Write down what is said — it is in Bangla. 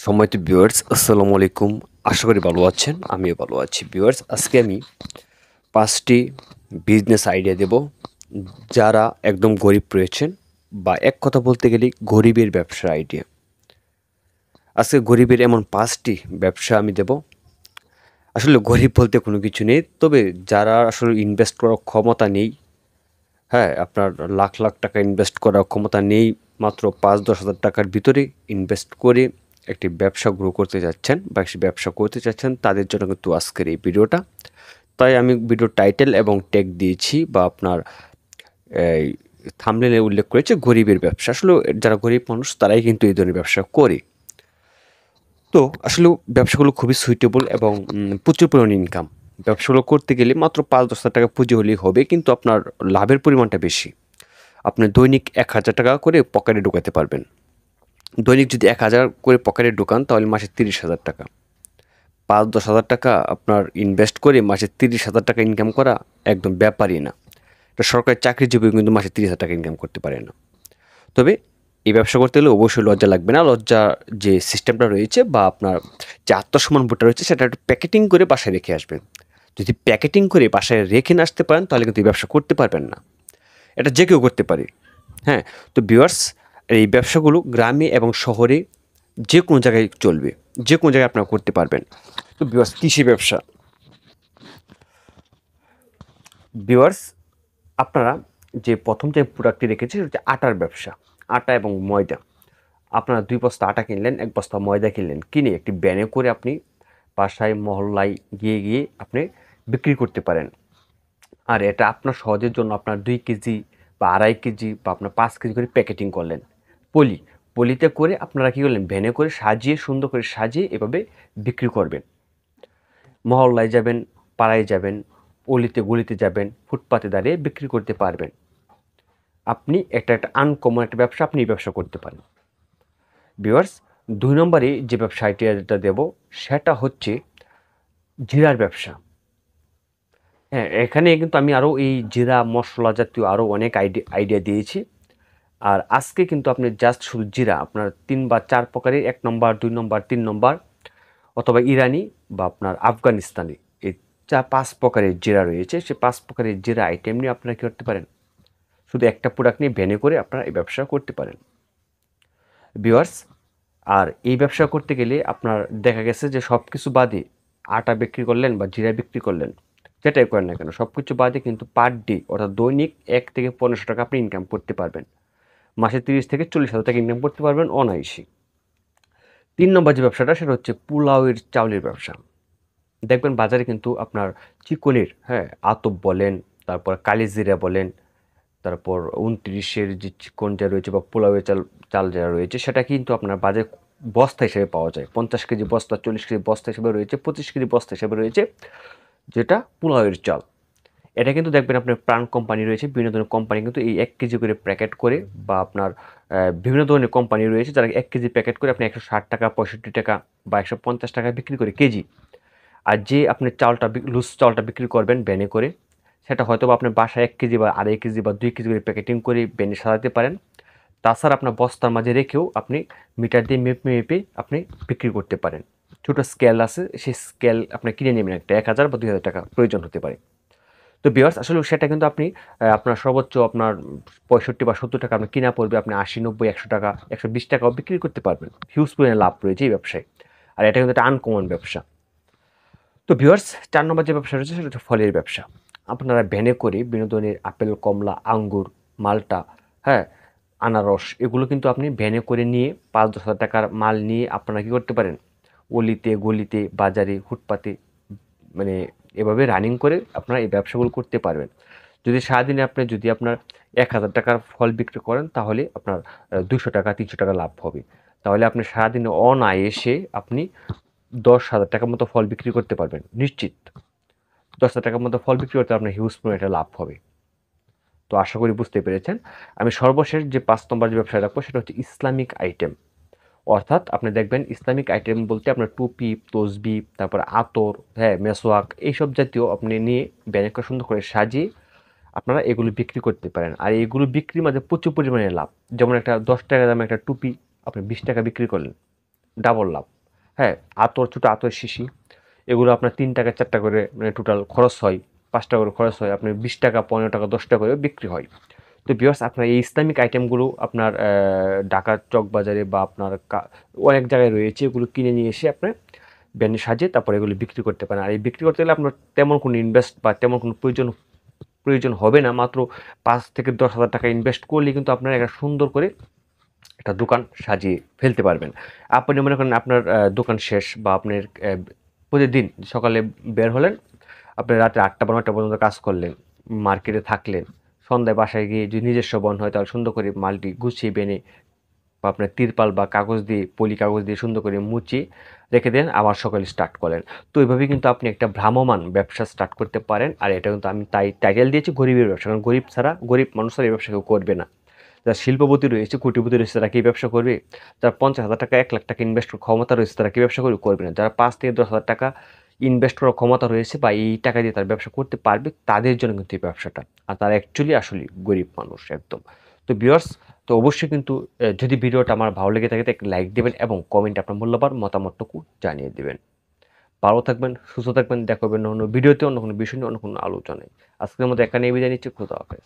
সম্মানিত ভিউয়ার্স, আসসালামু আলাইকুম। আশা করি ভালো আছেন, আমিও ভালো আছি। ভিউয়ার্স, আজকে আমি ৫টি বিজনেস আইডিয়া দেব, যারা একদম গরিব রয়েছেন বা এক কথা বলতে গেলে গরিবের ব্যবসার আইডিয়া। আজকে গরিবের এমন ৫টি ব্যবসা আমি দেব। আসলে গরিব বলতে কোনো কিছু নেই, তবে যারা আসলে ইনভেস্ট করার ক্ষমতা নেই, হ্যাঁ, আপনার লাখ লাখ টাকা ইনভেস্ট করার ক্ষমতা নেই, মাত্র ৫-১০ হাজার টাকার ভিতরে ইনভেস্ট করে একটি ব্যবসা গ্রো করতে যাচ্ছেন বা একটি ব্যবসা করতে চাচ্ছেন, তাদের জন্য কিন্তু আজকের এই ভিডিওটা। তাই আমি ভিডিওর টাইটেল এবং ট্যাগ দিয়েছি বা আপনার এই থাম্বনেলে উল্লেখ করেছে গরিবের ব্যবসা। আসলে যারা গরিব মানুষ তারাই কিন্তু এই ধরনের ব্যবসা করে। তো আসলে ব্যবসাগুলো খুবই সুইটেবল এবং প্রচুর পরিমাণে ইনকাম। ব্যবসাগুলো করতে গেলে মাত্র ৫-১০ হাজার টাকা পুঁজি হলেই হবে, কিন্তু আপনার লাভের পরিমাণটা বেশি। আপনি দৈনিক ১,০০০ টাকা করে পকেটে ঢোকাতে পারবেন। দৈনিক যদি ১,০০০ করে পকেটে ঢোকান তাহলে মাসে ৩০,০০০ টাকা। ৫-১০ হাজার টাকা আপনার ইনভেস্ট করে মাসে ৩০,০০০ টাকা ইনকাম করা একদম ব্যাপারই না। এটা সরকারি চাকরিজীবীও কিন্তু মাসে ৩০,০০০ টাকা ইনকাম করতে পারে না। তবে এই ব্যবসা করতে হলে অবশ্যই লজ্জা লাগবে না। লজ্জা যে সিস্টেমটা রয়েছে বা আপনার যে আত্মসম্মান বোধটা রয়েছে সেটা একটু প্যাকেটিং করে বাসায় রেখে আসবেন। যদি প্যাকেটিং করে বাসায় রেখে না আসতে পারেন তাহলে কিন্তু এই ব্যবসা করতে পারবেন না। এটা যে কেউ করতে পারে। হ্যাঁ? তো ভিউয়ার্স, এই ব্যবসাগুলো গ্রামে এবং শহরে যে কোনো জায়গায় চলবে। যে কোনো জায়গায় আপনারা করতে পারবেন। তো ভিউয়ার্স, কৃষি ব্যবসা। ভিউয়ার্স, আপনারা যে ১ম যে প্রোডাক্টটি রেখেছি সেটা হচ্ছে আটার ব্যবসা। আটা এবং ময়দা। আপনারা ২ বস্তা আটা কিনলেন, ১ বস্তা ময়দা কিনলেন। কিনে একটি ভ্যানে করে আপনি বাসায় মহল্লায় গিয়ে আপনি বিক্রি করতে পারেন। আর এটা আপনার সহজের জন্য আপনার ২ কেজি বা ২.৫ কেজি বা আপনার ৫ কেজি করে প্যাকেটিং করলেন। পলি, পলিতে করে আপনারা কী করলেন? ভ্যানে করে সাজিয়ে, সুন্দর করে সাজিয়ে এভাবে বিক্রি করবেন। মহল্লায় যাবেন, পাড়ায় যাবেন, অলিতে গলিতে যাবেন, ফুটপাতে দাঁড়িয়ে বিক্রি করতে পারবেন। আপনি একটা আনকমন একটা ব্যবসা, আপনি এই ব্যবসা করতে পারেন। ভিউয়ার্স, ২ নম্বরে যে ব্যবসা আইডিয়াটা দেব সেটা হচ্ছে জিরার ব্যবসা। হ্যাঁ, এখানে কিন্তু আমি আরও এই জিরা মসলা জাতীয় আরও অনেক আইডিয়া দিয়েছি। আর আজকে কিন্তু আপনি জাস্ট শুধু জিরা আপনার ৩ বা ৪ প্রকারের ১ নম্বর, ২ নম্বর, ৩ নম্বর অথবা ইরানি বা আপনার আফগানিস্তানি, এই ৫ প্রকারের জিরা রয়েছে। সেই ৫ প্রকারের জিরা আইটেম নিয়ে আপনারা কী করতে পারেন? শুধু একটা প্রোডাক্ট নিয়ে ভ্যানে করে আপনারা এই ব্যবসা করতে পারেন। ভিউয়ার্স, আর এই ব্যবসা করতে গেলে আপনার দেখা গেছে যে সব কিছু বাদে আটা বিক্রি করলেন বা জিরা বিক্রি করলেন, যেটাই করেন না কেন, সব কিছু বাদে কিন্তু পার ডে অর্থাৎ দৈনিক ১ থেকে ১৫০০ টাকা আপনি ইনকাম করতে পারবেন। মাসে ৩০ থেকে ৪০,০০০ টাকা ইনকাম করতে পারবেন অনায়াসেই। ৩ নম্বর যে ব্যবসাটা সেটা হচ্ছে পোলাওয়ের চাউলের ব্যবসা। দেখবেন বাজারে কিন্তু আপনার চিকনের, হ্যাঁ, আতপ বলেন, তারপর কালিজিরা বলেন, তারপর ২৯-এর যে চিকন যা রয়েছে বা পোলাওয়ের চাল যা রয়েছে সেটা কিন্তু আপনার বাজারে বস্তা হিসেবে পাওয়া যায়। ৫০ কেজি বস্তা, ৪০ কেজি বস্তা হিসেবে রয়েছে, ২৫ কেজি বস্তা হিসেবে রয়েছে, যেটা পোলাওয়ের চাল। এটা কিন্তু দেখবেন আপনার প্রাণ কোম্পানি রয়েছে, বিভিন্ন ধরনের কোম্পানি কিন্তু এই ১ কেজি করে প্যাকেট করে বা আপনার বিভিন্ন ধরনের কোম্পানি রয়েছে যারা ১ কেজি প্যাকেট করে আপনি ৳১৬০, ৳৬৫ বা ৳১৫০ বিক্রি করে কেজি। আর যে আপনি চালটা লুজ চালটা বিক্রি করবেন ভ্যানে করে, সেটা হয়তোবা আপনার বাসায় ১ কেজি বা ২.৫ কেজি বা ২ কেজি করে প্যাকেটিং করে ভ্যানে সাজাতে পারেন। তাছাড়া আপনার বস্তার মাঝে রেখেও আপনি মিটার দিয়ে মেপে আপনি বিক্রি করতে পারেন। ছোট স্কেল আছে, সেই স্কেল আপনি কিনে নেবেন একটা, ৳১,০০০ বা ৳২,০০০ প্রয়োজন হতে পারে। তো ভিউয়ার্স, আসলে সেটা কিন্তু আপনি আপনার সর্বোচ্চ আপনার ৬৫ বা ৳৭০ আপনার কিনা পড়বে, আপনি ৮০, ৯০, ৳১০০, ৳১২০ বিক্রি করতে পারবেন। হিউজ পরিমাণে লাভ রয়েছে এই ব্যবসায়। আর এটা কিন্তু একটা আনকমন ব্যবসা। তো ভিউয়ার্স, ৪ নম্বর যে ব্যবসা রয়েছে সেটা হচ্ছে ফলের ব্যবসা। আপনারা ভ্যানে করে বিভিন্ন ধরনের আপেল, কমলা, আঙ্গুর, মাল্টা, হ্যাঁ, আনারস এগুলো কিন্তু আপনি ভ্যানে করে নিয়ে ৫-১০ হাজার টাকার মাল নিয়ে আপনারা কী করতে পারেন? অলিতে গলিতে, বাজারে, ফুটপাতে, মানে এভাবে রানিং করে আপনারা এই ব্যবসাগুলো করতে পারবেন। যদি সারাদিনে যদি আপনার ৳১,০০০ ফল বিক্রি করেন তাহলে আপনার ৳২০০, ৳৩০০ লাভ হবে। তাহলে আপনি সারাদিনে অনায়াসে আপনি ৳১০,০০০ মতো ফল বিক্রি করতে পারবেন নিশ্চিত। ৳১০,০০০ মতো ফল বিক্রি করতে আপনার হিউজ পরিমাণে একটা লাভ হবে। তো আশা করি বুঝতে পেরেছেন। আমি সর্বশেষ যে ৫ নম্বর যে ব্যবসায় রাখবো সেটা হচ্ছে ইসলামিক আইটেম। অর্থাৎ আপনি দেখবেন ইসলামিক আইটেম বলতে আপনার টুপি, তসবিহ, তারপরে আতর, হ্যাঁ, মেসওয়াক এইসব জাতীয় আপনি নিয়ে ব্যানে করে সুন্দর করে সাজিয়ে আপনারা এগুলো বিক্রি করতে পারেন। আর এগুলো বিক্রির মাঝে প্রচুর পরিমাণে লাভ। যেমন একটা ৳১০ দামের একটা টুপি আপনি ৳২০ বিক্রি করলেন, ডাবল লাভ। হ্যাঁ, আতর, ছোটো আতর শিশি, এগুলো আপনার 3 টাকা 4 টাকা করে মানে টোটাল খরচ হয়, 5 টাকা করে খরচ হয়, আপনার 20 টাকা 15 টাকা 10 টাকা করে বিক্রি হয়। তো ভিউয়ার্স আপনার এই ইসলামিক আইটেমগুলো আপনার ঢাকার চকবাজারে বা আপনার অনেক জায়গায় রয়েছে, এগুলো কিনে নিয়ে এসে আপনার ব্যান্ডে সাজিয়ে তারপরে এগুলো বিক্রি করতে পারেন। আর এই বিক্রি করতে গেলে আপনার তেমন কোনো ইনভেস্ট বা তেমন কোনো প্রয়োজন হবে না। মাত্র 5 থেকে 10,000 টাকা ইনভেস্ট করলেই কিন্তু আপনারা একটা সুন্দর করে একটা দোকান সাজিয়ে ফেলতে পারবেন। আপনি মনে করেন আপনার দোকান শেষ বা আপনার প্রতিদিন সকালে বের হলেন, আপনি রাতে 8টা বা 9টা পর্যন্ত কাজ করলেন, মার্কেটে থাকলেন, সন্ধ্যায় বাসায় গিয়ে যদি নিজস্ব বন হয় তাহলে সুন্দর করে মালটি গুছিয়ে বেনে বা আপনার তিরপাল বা কাগজ দিয়ে পলি কাগজ দিয়ে সুন্দর করে মুচিয়ে রেখে দেন, আবার সকালে স্টার্ট করেন। তো এইভাবেই কিন্তু আপনি একটা ভ্রাম্যমান ব্যবসা স্টার্ট করতে পারেন। আর এটা কিন্তু আমি তাই টাইটেল দিয়েছি গরিবের ব্যবসা, কারণ গরিব মানুষ ছাড়া এই ব্যবসা কেউ করবে না। যারা শিল্পপতি রয়েছে, কোটিপতি রয়েছে, তারা কি ব্যবসা করবে? যারা 50,000 টাকা 1,00,000 টাকা ইনভেস্ট করার ক্ষমতা রয়েছে, তারা কি ব্যবসা করবে? করবে না। যারা 5 থেকে 10,000 টাকা ইনভেস্ট করার ক্ষমতা রয়েছে বা এই টাকা দিয়ে তারা ব্যবসা করতে পারবে, তাদের জন্য কিন্তু এই ব্যবসাটা। আর তারা অ্যাকচুয়ালি আসলেই গরিব মানুষ একদম। তো ভিউয়ার্স, তো অবশ্যই কিন্তু যদি ভিডিওটা আমার ভালো লেগে থাকে তো একটা লাইক দিবেন এবং কমেন্টে আপনার মূল্যবান মতামতটুকু জানিয়ে দিবেন। ভালো থাকবেন, সুস্থ থাকবেন। দেখা হবে অন্য কোনো ভিডিওতে, অন্য কোনো বিষয় নিয়ে, অন্য কোনো আলোচনায়। আজকের মতো এখানেই বিদায় নিচ্ছি। খোদা হাফেজ।